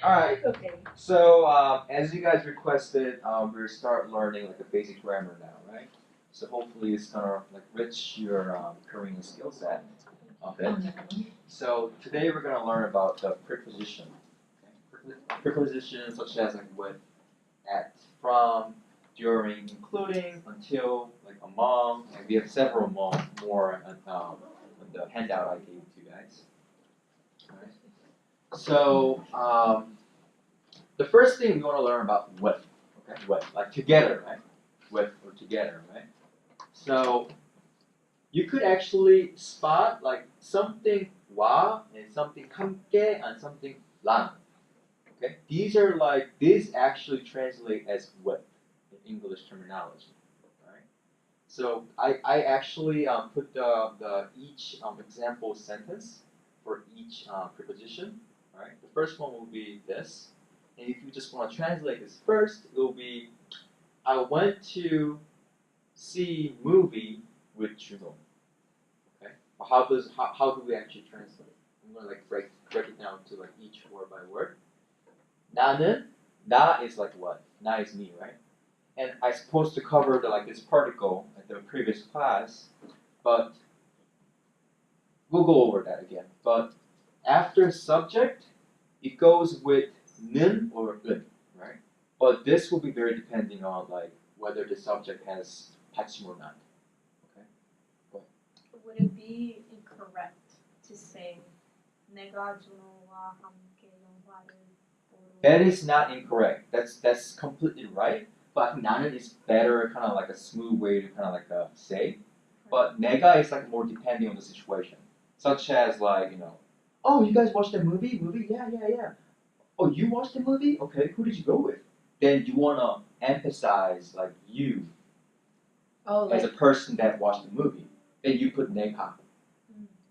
Alright, Okay. so as you guys requested, we'll start learning like a basic grammar now, right? So hopefully it's gonna like enrich your Korean skill set a bit. So today we're gonna learn about the preposition. Okay? Prepositions such as like with, at, from, during, including, until, like among, and we have several more on the handout I gave to you guys. Alright. So the first thing we want to learn about with, okay, with, like together, right? With or together, right? So you could actually spot like something wa and something 함께 and something 랑. Okay, these actually translate as with in English terminology, right? So I actually put the each example sentence for each preposition. Right, the first one will be this. And if you just want to translate this first, it will be, I went to see movie with Juno. Okay? How do we actually translate? I'm gonna like break it down to like each word by word. 나는, 나 is like what? 나 is me, right? And I'm supposed to cover the like this particle at the previous class, but we'll go over that again. But after subject, it goes with 는 or 은, right? But this will be very depending on like whether the subject has 받침 or not. Okay. Would it be incorrect to say 내가 준호와 함께 영화를 보러? That is not incorrect. That's completely right. But 나는 is better, kind of like a smooth way to kind of like say. But 내가 is like more depending on the situation, such as like oh, you guys watched the movie? Yeah. Oh, you watched the movie? Okay, who did you go with? Then you want to emphasize like you as a person that watched the movie. Then you put 내가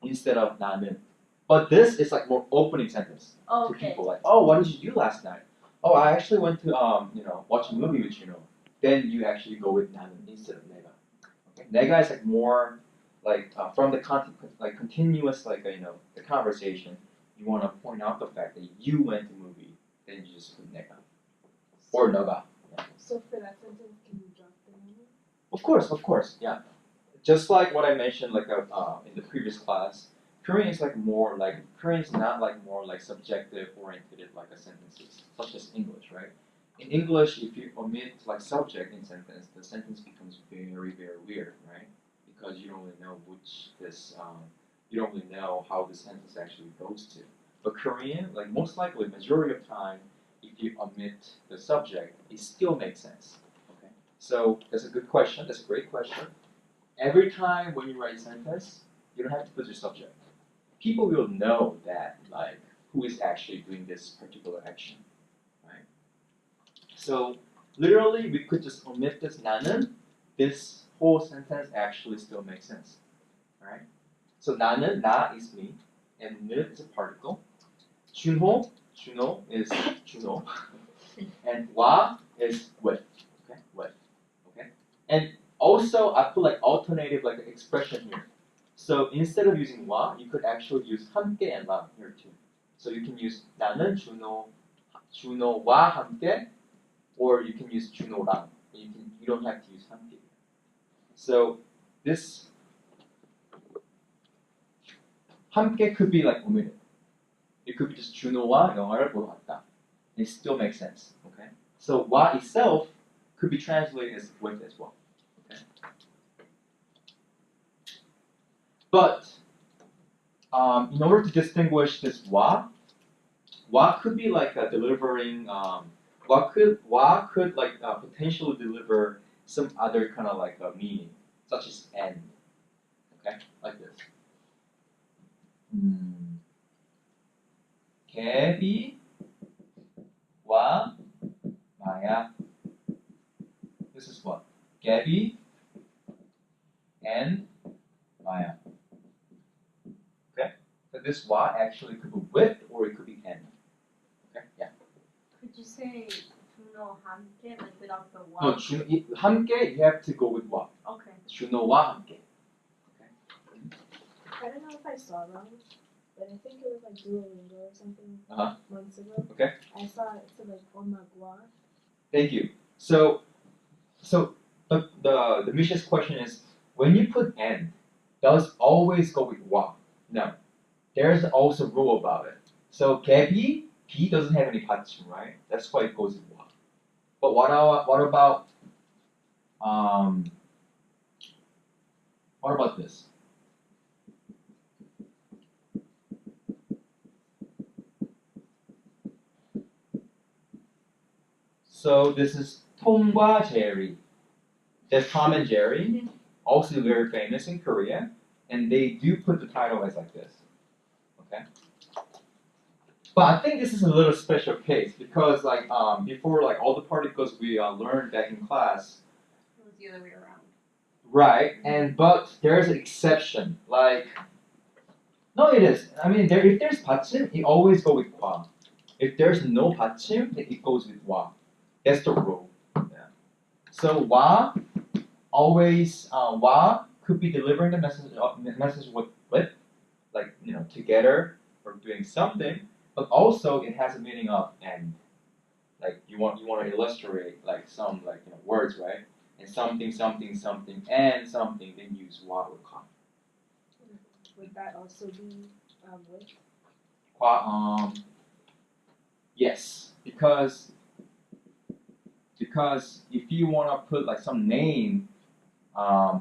instead of 나는. But this is like more opening sentence to people like, oh, what did you do last night? Oh, I actually went to watch a movie with Then you actually go with 나는 instead of 내가. Okay? 내가 is like more like from the content, like continuous like the conversation. You want to point out the fact that you went to the movie, then you just put 내가 or 너가. Yeah. So for that sentence, can you drop the name? Of course, yeah. Just like what I mentioned, like in the previous class, Korean is like more like Korean is not like more like subjective oriented like a sentences, such as English, right? In English, if you omit like subject in sentence, the sentence becomes very weird, right? Because you don't really know you don't really know how the sentence actually goes to. But Korean, like most likely, majority of time, if you omit the subject, it still makes sense. Okay, so that's a good question. That's a great question. Every time when you write a sentence, you don't have to put your subject. People will know that like who is actually doing this particular action, right? So literally, we could just omit this 나는. This whole sentence actually still makes sense, right? So 나는, 나 is me, and 는 is a particle. 준호 is Juno, and 와 is with. Okay, with. Okay, and also I put like alternative like expression here. So instead of using 와, you could actually use 함께 and 랑 here too. So you can use 나는 준호와 함께, or you can use 준호랑. You don't have to use 함께. So this 함께 could be like omitted. It could be just 준호와 영화를 보러 갔다. It still makes sense. Okay. So 와 itself could be translated as with as well. Okay. But in order to distinguish this 와 could be like delivering. Wa could like potentially deliver some other kind of like a meaning, such as and. Okay, like this. 개비와 마야. This is what? 개비 and Maya. Okay? So this wa actually could be with or it could be and. Okay? Yeah. Could you say 준호 함께 like without the wa? No, 함께 you have to go with wa. Okay. 준호와 함께. Okay. I don't know if I saw those. but I think it was like Duolingo or something Uh-huh. months ago. Okay. I saw it said like omagua. Thank you. So the Misha's question is, when you put and, does always go with wa? No. There's also a rule about it. So 개비, B doesn't have any 받침, right? That's why it goes with wa. But what about this? So this is Tom과 Jerry. That's Tom and Jerry, also very famous in Korea, and they do put the title as like this. Okay. But I think this is a little special case because like before like all the particles we learned back in class. It was the other way around. Right, but there's an exception. Like no, it is. I mean, if there's 받침, it always go with 과. If there's no 받침, then it goes with 와. That's the rule. Yeah. So 와 always 와 could be delivering the message with like together or doing something, but also it has a meaning of and. Like you want to illustrate like some like words, right? And something and something, then use 와 or 과. Would that also be with? Yes, because if you want to put like some name,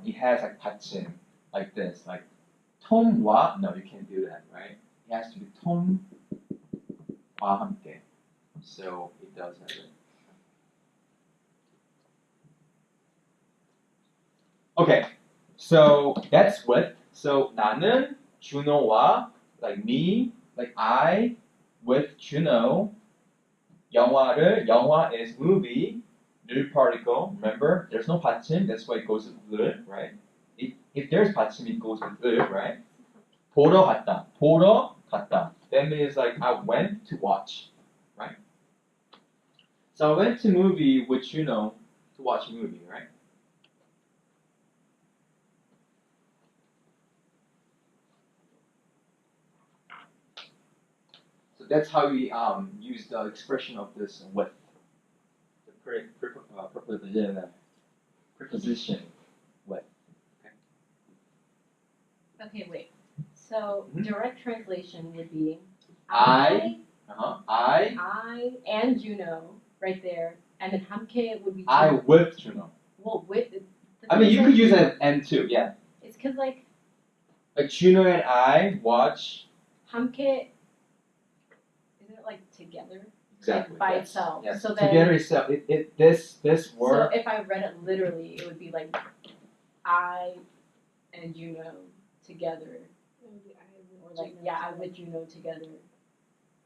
it has like 받침 like this, like 톰과. No, you can't do that, right? It has to be 톰과 함께. So it does have it. Okay, so that's with. So 나는 준호와 like me, like I with Juno. 영화 is movie. New particle. Remember, there's no 받침. That's why it goes with 을, right? If there's 받침, it goes with 을, right? 보러 갔다. That means like I went to watch, right? So I went to movie with Juno to watch a movie, right? So that's how we use the expression of this with. The preposition with. Okay, wait. So direct translation would be I and Juno right there, and then 함께 would be I Juno. with Juno. Well, with. I mean, you could use an and too, yeah. It's because like Juno and I watch. 함께. Isn't it like together? Exactly. Like by yes. itself. Yes. So then. Together itself. This word. So if I read it literally, it would be like I and Juno together. Or like I with Juno together.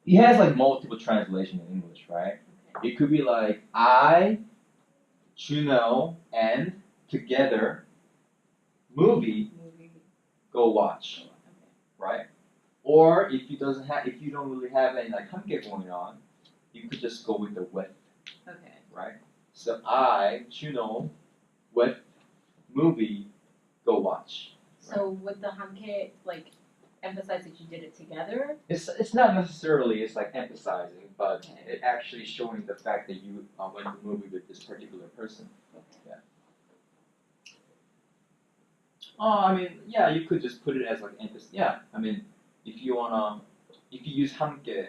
It has like multiple translation in English, right? Okay. It could be like I, Juno, and together, movie, go watch, Okay. right? Or if you don't really have any like 함께 going on, you could just go with the with, Okay. right? So I, Juno, with movie, go watch. So would the 함께 like emphasize that you did it together? It's not necessarily it's like emphasizing, but it actually showing the fact that you went to the movie with this particular person. Yeah. I mean, yeah, you could just put it as like emphasis. Yeah, I mean, if you use 함께.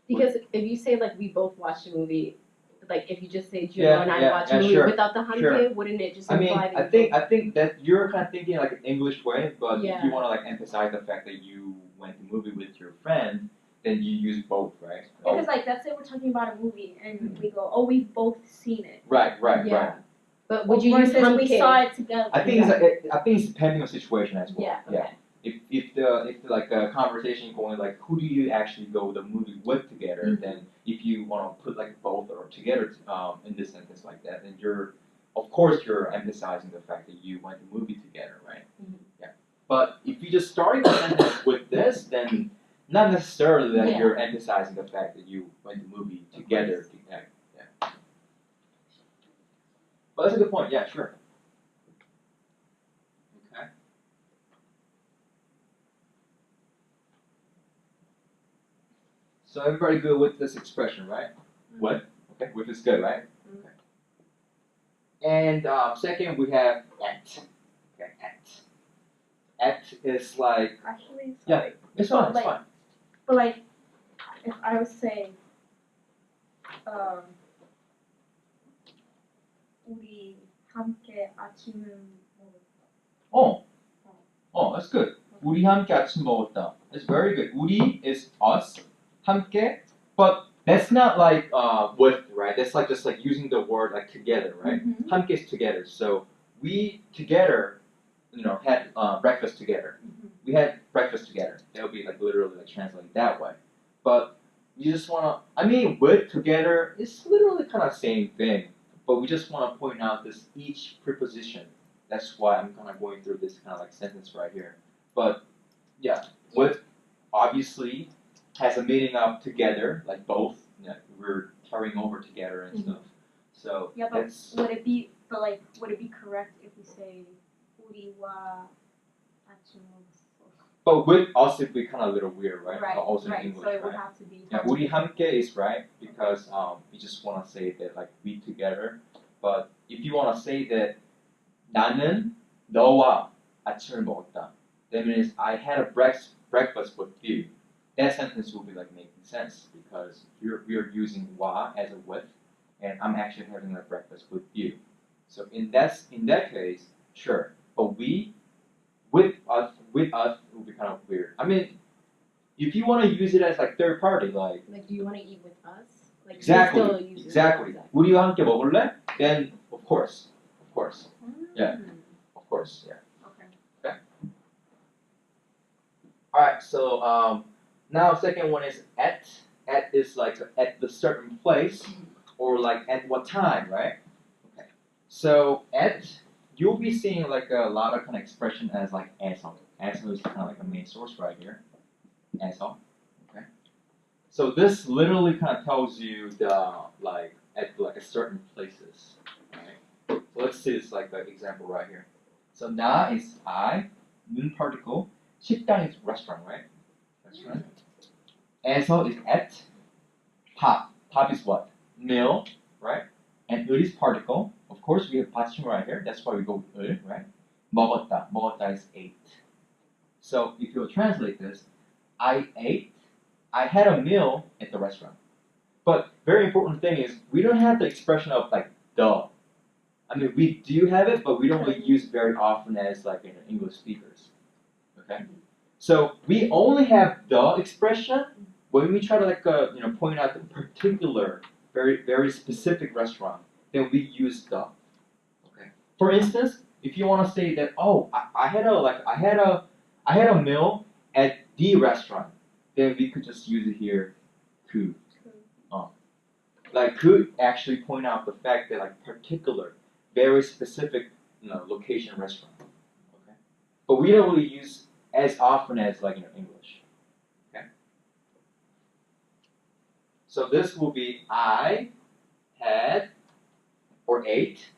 Because if you say like we both watched a movie, like if you just say Juno and I watched a movie sure, without the hamke, wouldn't it just I mean, imply that I think that you're kind of thinking like an English way, but if you want to like emphasize the fact that you went to the movie with your friend, then you use both, right? Because like let's say we're talking about a movie and we go, oh, we've both seen it. Right. But would you use versus hamke? we saw it together. I think it's depending on situation as well. Yeah. Okay. If the like a conversation going like who do you actually go the movie with together, then if you want to put like both or together in this sentence like that, then you're emphasizing the fact that you went to movie together, right? Yeah. But if you just start the sentence with this, then not necessarily that you're emphasizing the fact that you went to movie together. Yeah. But that's a good point. Yeah, sure. Okay. So everybody good with this expression, right? What? Okay, with is good, right? Okay. And second, we have at. Okay, at. At is like, Actually, yeah, sorry. it's So, fine, it's like- fine. But like, if I was saying, 우리 함께 아침을 먹었다. That's good. 우리 함께 아침 먹었다. That's very good. 우리 is us, 함께, but that's not like with, right? That's like just like using the word like together, right? Mhm. 함께 is together. So we together, had breakfast together. Mhm. We had breakfast together. That would be like literally like translated that way. But you just wanna, with together is literally kind of same thing. But we just want to point out this each preposition. That's why I'm kind of going through this kind of like sentence right here. But yeah, with obviously has a meaning of together, like both. We're carrying over together and stuff. So Yeah, but that's would it be correct if we say 우리와 아침 먹었어? but with us it'd be kind of a little weird, right? Right, Also in right. English, So it would right? have to be. Yeah, 우리 함께 is right because we just want to say that like we together. But if you want to say that 나는 너와 아침을 먹었다, that means I had a breakfast with you. That sentence will be like making sense because we're using wa as a with, and I'm actually having a breakfast with you. So in that case, sure. But we with us will be kind of weird. If you want to use it as like third party, like Like, do you want to eat with us? Like, exactly, you still use it. exactly. 우리와 함께 먹을래? Then of course, yeah. Of course, yeah. Okay. All right. So now second one is at. At is like at the certain place or like at what time, right? Okay. So at you'll be seeing like a lot of kind of expression as like asal. Asal is kind of like a main source right here. Asal. Okay. So this literally kind of tells you the like at like a certain places. Right? So let's see this like the example right here. So 나 is I, 는 particle, 식당 is restaurant, right? Restaurant. 에서 is at, 밥 is what? Meal, right? And 을 is particle. Of course, we have 받침 right here. That's why we go with 을, right? 먹었다 is ate. So if you translate this, I had a meal at the restaurant. But very important thing is we don't have the expression of like the. We do have it, but we don't really use it very often as like English speakers. Okay, so we only have the expression when we try to like point out the particular, very specific restaurant. Then we use the. Okay, for instance, if you want to say that I had a meal at the restaurant, then we could just use it here, 그. Like could actually point out the fact that like particular, very specific, location restaurant. Okay, but we don't really use as often as like English. Okay, so this will be I had or ate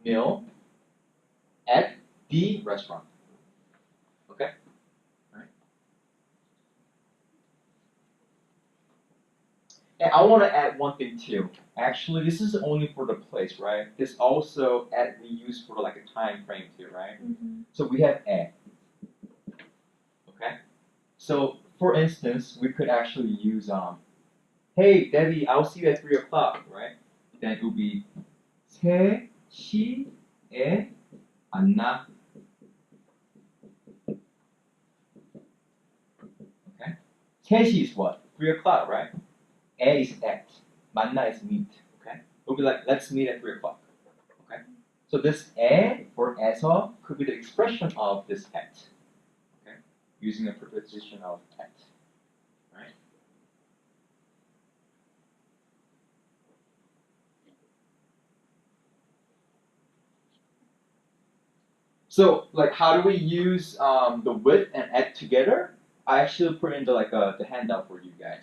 meal at the restaurant. Okay. And I want to add one thing too. Actually, this is only for the place, right? This also we use for like a time frame too, right? Mhm. So we have 에. Okay. So for instance, we could actually use hey Debbie, I'll see you at 3 o'clock, right? Then it will be 3시에 만나. Okay. 3시 is what? 3 o'clock, right? 에 is at. 만나 is meet. Okay? It'll be like, let's meet at 3 o'clock. Okay? So this 에 or 에서 could be the expression of this at. Okay? Using a preposition of at. Right? So, like, how do we use the with and at together? I actually put in the handout for you guys.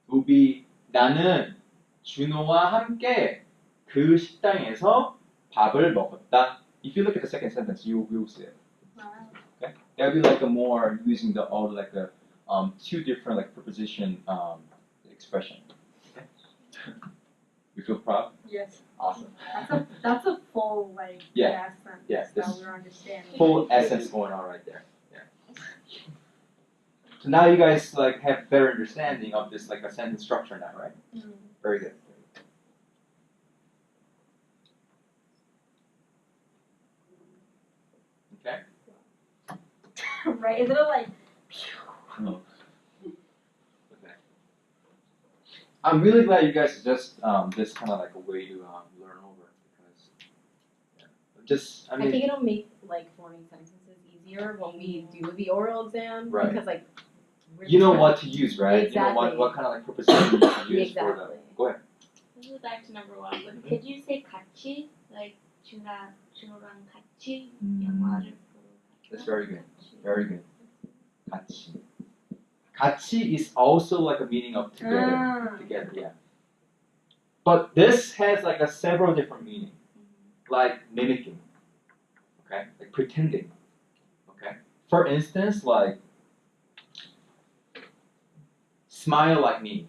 Will be 나는 준호와 함께 그 식당에서 밥을 먹었다. If you look at the second sentence, you will see it. Wow. Okay, that would be like a more using the all like a two different like preposition expression. You feel proud? Yes. Awesome. That's a full like Yeah. sentence Yeah, that this- we're understanding. Full essence going on right there. Yeah. So now you guys like have better understanding of this like a sentence structure now, right? Very good. Okay. Right? Isn't it like No. Okay. I'm really glad you guys just this kind of like a way to learn over because just I I mean think it'll make like forming sentences easier when we do the oral exam Right. because like we're you know just- what to use, right? You know Exactly. what kind of like preposition you should use for Exactly. the. Go ahead. This is back to number one, but could you say 같이? Like 준호랑 같이 영화를 보러 That's very good. Very good. 같이. 같이 is also like a meaning of together. Together, yeah. But this has like a several different meanings, like mimicking, okay, like pretending, okay. For instance, like smile like me.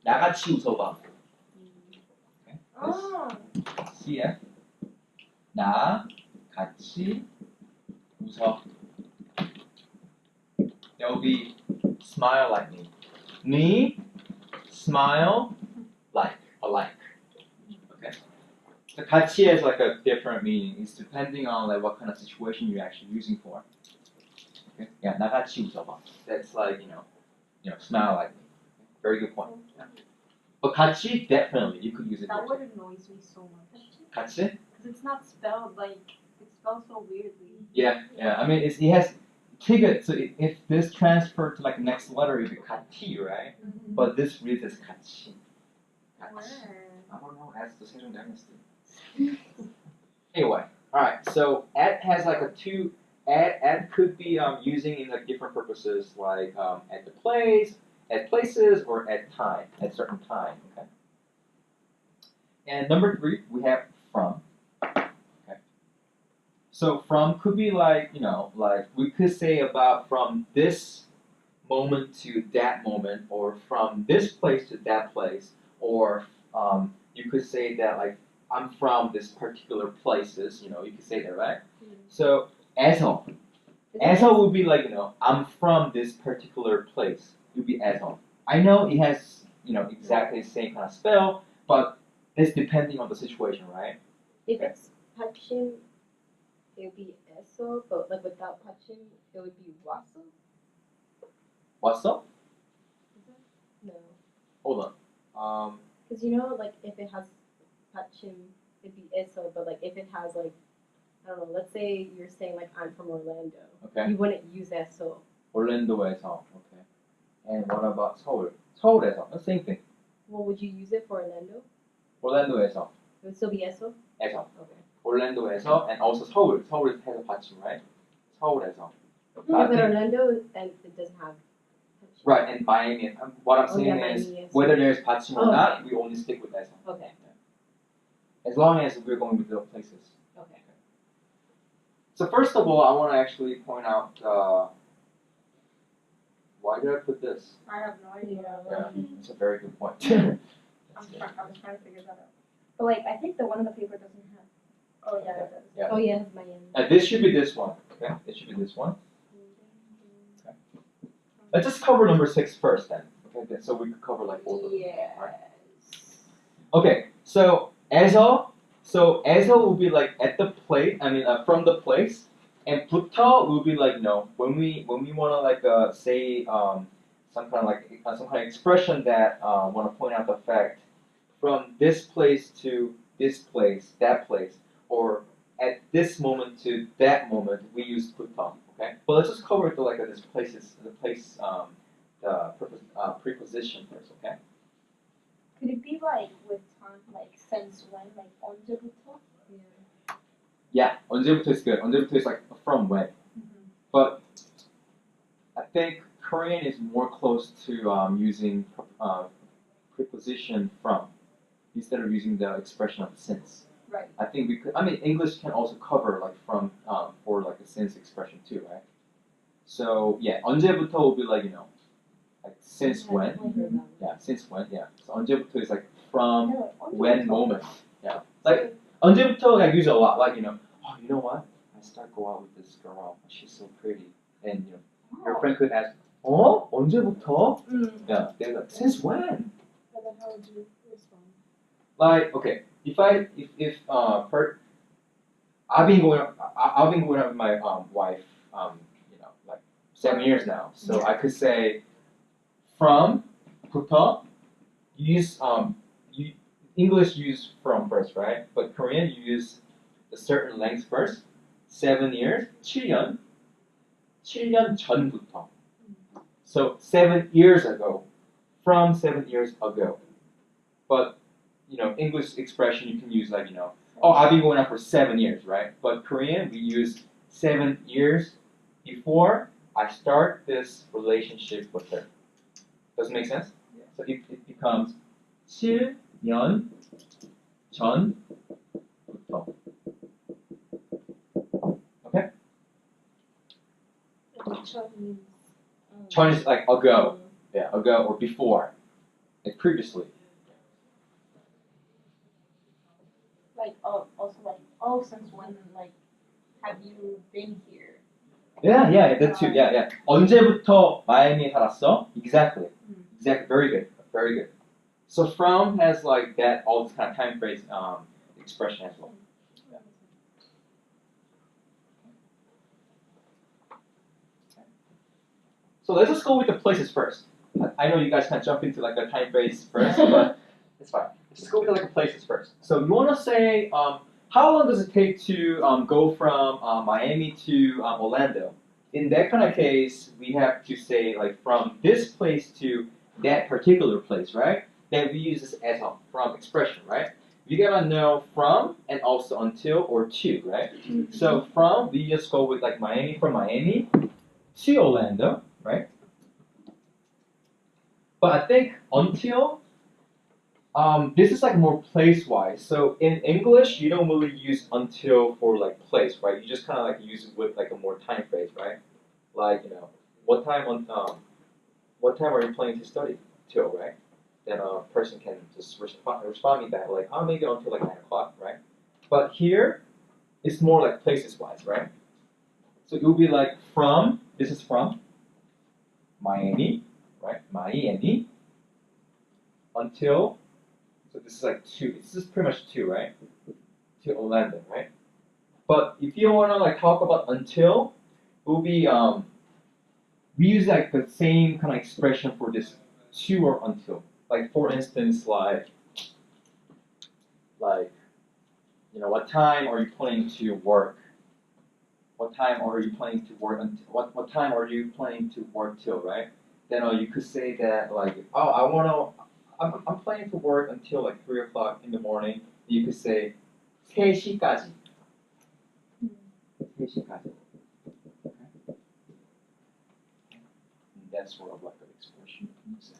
나같이 웃어봐. Okay. oh. CF. 나 같이 웃어. There will be smile like me. Me, smile, like, alike. Okay. So 같이 has like a different meaning. It's depending on like what kind of situation you're actually using for. Okay. Yeah, 나같이 웃어봐. That's like you know, smile like me. Very good point. Yeah. But 같이 definitely you could use it. That there, word too. annoys me so much. 같이? Because it's not spelled like it's spelled so weirdly. Yeah. I mean, it has ticket. So if this transferred to like next letter, it'd be 같이, right? But this reads as 같이. 같이. Where? I don't know. That's the Sejoong Dynasty. Anyway, all right. So at has like a two. At could be using in like different purposes, like at the place, at places, or at time, at certain time. Okay. And number 3, we have from. Okay. So from could be like like we could say about from this moment to that moment, or from this place to that place, or you could say that like I'm from this particular places. You could say that, right? So 에서 would be like I'm from this particular place. It would be 에서. I know it has exactly the same kind of spell, but it's depending on the situation, right? If it's 받침, it would be eso, but like without 받침, it would be 왔어. What's up? No, Hold on. because like if it has 받침, it'd be eso, but like if it has like I don't know, let's say you're saying like I'm from Orlando, Okay. you wouldn't use eso. 올랜도에서. Okay. And what about 서울? 서울에서. The same thing. Well, would you use it for Orlando? 올랜도에서. It would still be eso. 에서. Okay. 올랜도에서 and also 서울. 서울 has a 받침, right? 서울에서. Yeah, I but think- Orlando and it doesn't have. 받침. Right, and Miami. What I'm Oh, saying yeah, is Miami is- whether there's 받침 or Oh, not, we only stick with 에서. Okay. As long as we're going with the places. Okay. So first of all, I want to actually point out why did I put this? I have no idea. Yeah, it's a very good point. I was trying to figure that out. But like, I think the one on the paper doesn't have. Oh yeah, it does. Yeah. Oh yeah, it has Miami. This should be this one. Okay, it should be this one. Okay. Let's just cover number 6 first, then. Okay, so we could cover like both of them. Right? Okay, so 에서 will be like at the place. I mean, from the place, and 부터 will be like when we want to like say some kind of expression that want to point out the fact from this place to this place, that place, or at this moment to that moment, we use 부터. Okay, but let's just cover this places, the place, preposition first. Okay. Could it be like with time, like since when, like 언제부터? Yeah, 언제부터 is good. 언제부터 is like from when. But I think Korean is more close to using preposition from instead of using the expression of since. Right. I think we could. I mean, English can also cover like from for like a since expression too, right? So yeah, 언제부터 will be like like since when? I heard that one. Yeah, since when? Yeah. So 언제부터 is like from Yeah, when moment. Yeah. Like 언제부터 like use it a lot. Like oh, you know what? I start go out with this girl. She's so pretty. And your friend could ask, 언제부터? Yeah. They're like, since when? And then how would you respond? Like, okay, if I've been going out with my wife, like 7 years now. So I could say from부터 use English use from first, right? But Korean you use a certain length first. 7 years, 7년 전부터. So 7 years ago, from 7 years ago. But English expression you can use like oh, I've been going out for 7 years, right? But Korean we use 7 years before I start this relationship with her. Does it make sense? Yeah. So it becomes 7년 전부터. Okay? And chun means. 전 is like ago. Yeah, ago or before. Like previously. Like also like since when like have you been here? Yeah, that too. Yeah. 언제부터 마이애미에 살았어? Exactly. Very good. Very good. So from has like that all this kind of time phrase expression as well. Yeah. Okay. So let's just go with the places first. I know you guys kind of jump into like the time phrase first, but it's fine. Let's just go with like the places first. So you want to say how long does it take to go from Miami to Orlando? In that kind of case, we have to say like from this place to that particular place, right? Then we use this as a from expression, right? You gotta know from and also until or to, right? So from, we just go with like Miami from Miami to Orlando, right? But I think until, this is like more place-wise. So in English, you don't really use until for like place, right? You just kind of like use it with like a more time phrase, right? Like what time are you planning to study till, right? Then a person can just respond me back like, oh, maybe until like 9 o'clock, right? But here, it's more like places-wise, right? So it will be like from. This is from Miami, right? Miami until. So this is like to. This is pretty much to, right? To Orlando, right? But if you want to like talk about until, it will be we use like the same kind of expression for this to or until. Like for instance, like what time are you planning to work? What time are you planning to work until? What time are you planning to work till? Right? Then you could say that like, oh, I'm planning to work until like 3 o'clock in the morning. You could say 3시까지. 3시까지. Okay? And that's sort of like an expression you can use.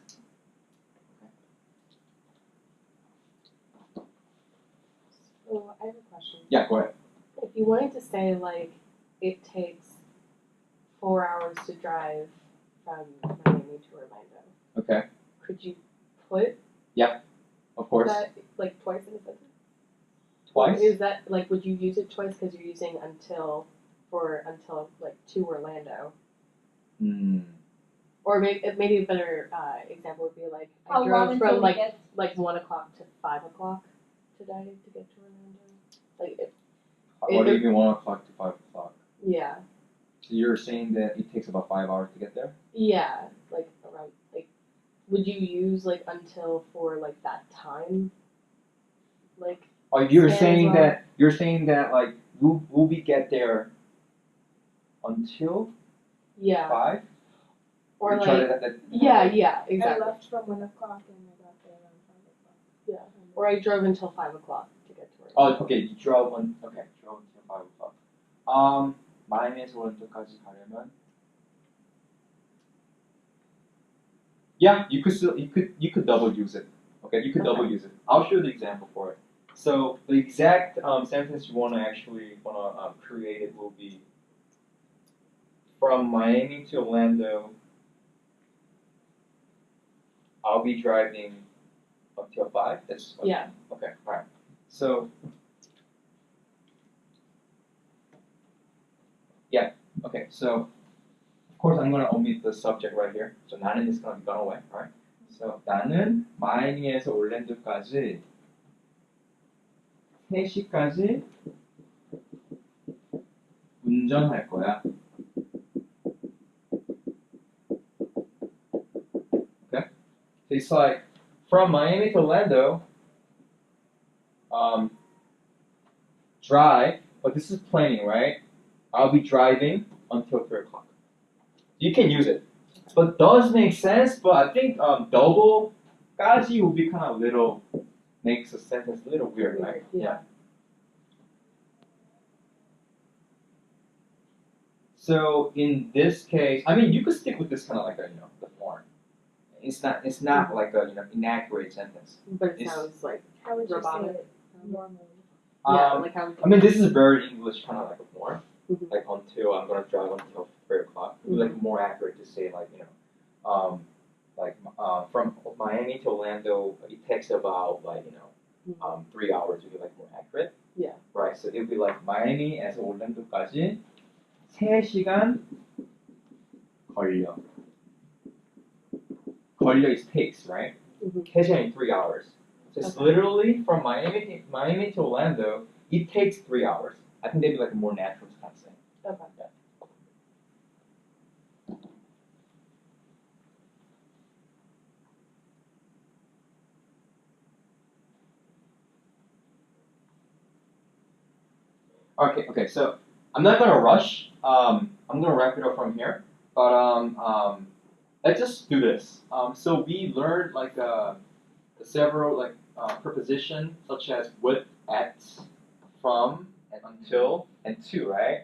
So I have a question. Yeah, go ahead. If you wanted to say like it takes 4 hours to drive from Miami to Orlando, Okay. could you put Of course. that like twice in a sentence? Twice. Is that like would you use it twice because you're using until like to Orlando? Or maybe a better example would be like How I long drove until from we like get 1 o'clock to 5 o'clock today to get to Orlando. Like What do you mean 1 o'clock to 5 o'clock? yeah. So you're saying that it takes about 5 hours to get there? Yeah, like around like, would you use like until for like that time? Like Oh, you're Span as saying well. that like will we get there until yeah, 5? or You try like that- yeah, I exactly. left from 1 o'clock and I got there around 5 o'clock. Yeah, or I drove until 5 o'clock to get to Oh, Orlando. okay. You drove until 5 o'clock. 마이애미에서 오른쪽까지 가려면. Yeah, you could double use it. Okay, you could double use it. I'll show you the example for it. So the exact sentence you want to create it will be from Miami to Orlando I'll be driving until 5. That's okay. Yeah. Okay. All right. So yeah. Okay. So of course I'm gonna omit the subject right here. So 나는 is gonna be gone away. All right. So 나는 마이애미에서 올랜도까지 3시까지 운전할 거야. Okay? So it's like from Miami to Orlando, drive, but this is planning, right? I'll be driving until 3 o'clock. You can use it. But does make sense, but I think double까지 will be kind of little, makes a sentence a little weird, right? Yeah. So in this case, I mean, you could stick with this kind of like a, the form. It's not like a, inaccurate sentence. But it It's- sounds like How would you robotic. say it normally? Yeah, Um, like how I mean, this is very English kind of like a form. Mhm. Like until I'm gonna drive until 3 o'clock. It would be like more accurate to say like from Miami to Orlando, it takes about 3 hours to be like more accurate. Yeah. Right. So it would be like Miami에서 올랜도까지 3시간 걸려. 걸려 is takes, right? Mhm. 3시간 3 hours. So it's Okay. literally from Miami to Orlando, it takes 3 hours. I think they'd be like a more natural kind of thing. Okay. Yeah. Okay, so I'm not gonna rush. I'm gonna wrap it up from here. But let's just do this. So we learned several prepositions such as with, at, from, and until, and to, right?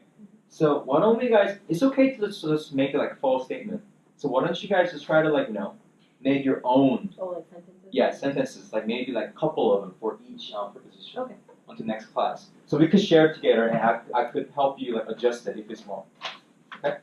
So why don't we guys? It's okay to just make it like a false statement. So why don't you guys just try to make your own Oh, like sentences? sentences, like maybe like a couple of them for each preposition. Okay. Until next class. So we could share it together and I could help you adjust it if it's wrong. Okay?